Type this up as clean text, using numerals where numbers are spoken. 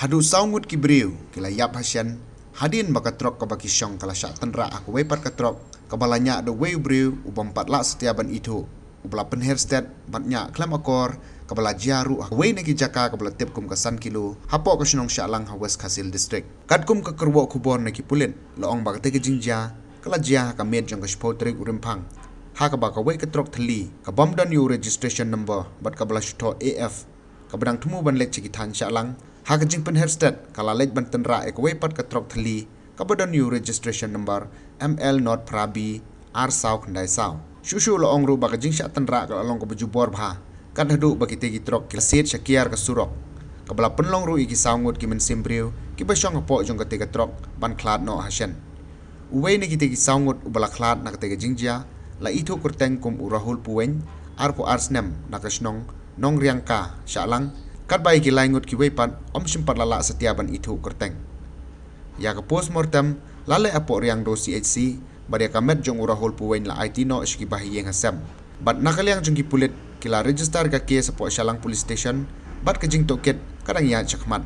Hadu saungut ki beriu, kila yap hasyan, hadin bakatrok ka baki syong kala syak tenra aku wepat katrok, kabalanya ada weu beriu, ubam patla setiaban itu, ubala penherstet, batnya klam akor, kabala jaru, wei neki jaka kabala tip kum kasan kilo, hapo ka syunong syalang ha West Kasil District. Kat kum ka kerwo kubon neki pulit, loong bakate ke jingja, kala jia ka med jong ka spotrik urimpang. Ha ka baka wei katrok thali, ka bom dan yu registration number, bat kabala syuto AF, kabadang temu ban lek cikitan syalang, ha ka jing penherstet, kala lek ban tenra ek wei pat katrok thali, kabadang yu registration number ML not prabi, R saw kandai saw. Shushu loong ru baka jing syak tenra ka along ka baju bor bha, kat hadu baki tegi trok kila set syakiar ka surok. Kabala penlong ru iki saungut ki mensim briu, ki basyong apok jong ka tega trok, ban klad no hasyan. Uwei ni ki tegi saungut ubala klad na ka tega jingja, la itu kurteng kum urahul puwen, arpo arsnem na ka shnong, nong riangka, syalang, kat bai ki laingut ki weipat, om simpat lala setiaban itu kurteng. Ya ka postmortem, lalai apok riang do CHC, badia kamet jong urahul puwen la IT no iski bahi yang hasem. Bat nakaliang jong ki pulit, kila register ka case apok syalang police station, bat ka jing toket, kadang ya cakmat.